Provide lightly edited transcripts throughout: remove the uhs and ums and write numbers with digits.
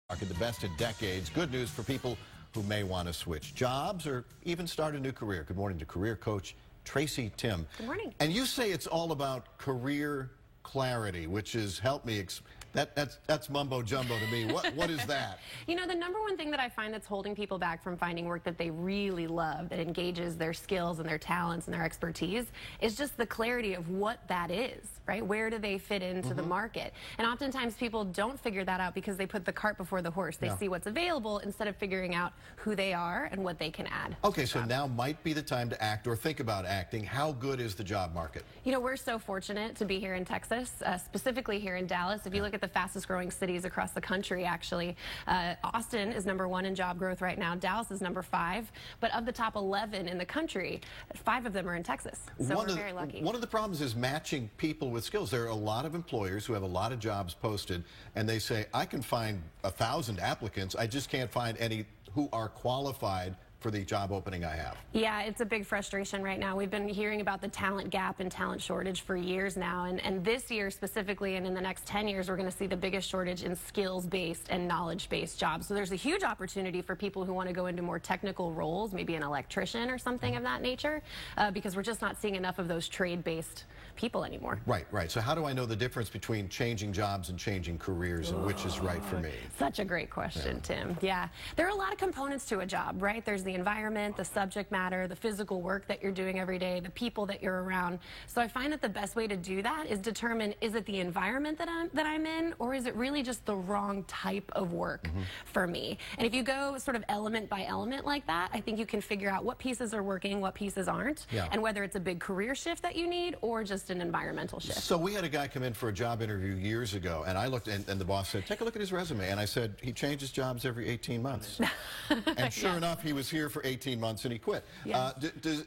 The best in decades. Good news for people who may want to switch jobs or even start a new career. Good morning to career coach Tracy Timm. Good morning. And you say it's all about career clarity, which is, help me, that's mumbo jumbo to me. What is that? You know, the number one thing that I find that's holding people back from finding work that they really love, that engages their skills and their talents and their expertise, is just the clarity of what that is, right? Where do they fit into the market? And oftentimes people don't figure that out because they put the cart before the horse. They see what's available instead of figuring out who they are and what they can add. Okay, so now might be the time to act or think about acting. How good is the job market? You know, we're so fortunate to be here in Texas, specifically here in Dallas. If you look at the fastest growing cities across the country, actually, Austin is #1 in job growth right now. Dallas is #5. But of the top 11 in the country, 5 of them are in Texas. So we're very lucky. One of the problems is matching people with skills. There are a lot of employers who have a lot of jobs posted, and they say, I can find 1,000 applicants. I just can't find any who are qualified for the job opening I have. Yeah, it's a big frustration right now. We've been hearing about the talent gap and talent shortage for years now, and this year specifically, and in the next 10 years, we're going to see the biggest shortage in skills-based and knowledge-based jobs. So there's a huge opportunity for people who want to go into more technical roles, maybe an electrician or something of that nature, because we're just not seeing enough of those trade-based people anymore. Right. So how do I know the difference between changing jobs and changing careers, and which is right for me? Such a great question, Tim. Yeah, there are a lot of components to a job, right? There's the environment, the subject matter, the physical work that you're doing every day, the people that you're around. So I find that the best way to do that is determine, is it the environment that I'm in, or is it really just the wrong type of work for me? And if you go sort of element by element like that, I think you can figure out what pieces are working, what pieces aren't, and whether it's a big career shift that you need or just an environmental shift. So we had a guy come in for a job interview years ago, and I looked, and the boss said, take a look at his resume. And I said, he changes jobs every 18 months. And sure enough, he was here for 18 months and he quit.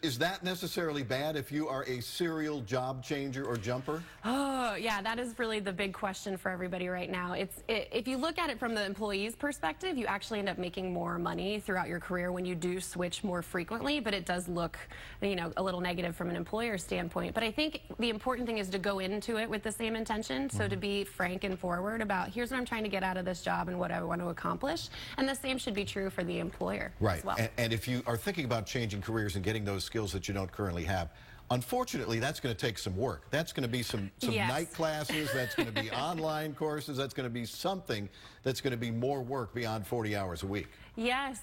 Is that necessarily bad if you are a serial job changer or jumper? Oh, yeah, that is really the big question for everybody right now. If you look at it from the employee's perspective, you actually end up making more money throughout your career when you do switch more frequently, but it does look, you know, a little negative from an employer standpoint. But I think the important thing is to go into it with the same intention, so to be frank and forward about, here's what I'm trying to get out of this job and what I want to accomplish, and the same should be true for the employer as well. And if you are thinking about changing careers and getting those skills that you don't currently have, unfortunately, that's going to take some work. That's going to be some night classes, that's going to be online courses, that's going to be something that's going to be more work beyond 40 hours a week. Yes,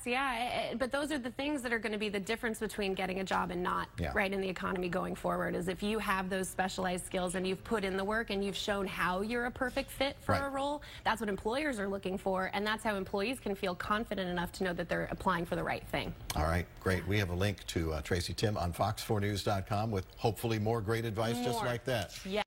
but those are the things that are going to be the difference between getting a job and not, right, in the economy going forward, is if you have those specialized skills and you've put in the work and you've shown how you're a perfect fit for a role, that's what employers are looking for, and that's how employees can feel confident enough to know that they're applying for the right thing. All right, great. We have a link to Tracy Timm on fox4news.com with hopefully more great advice just like that. Yeah.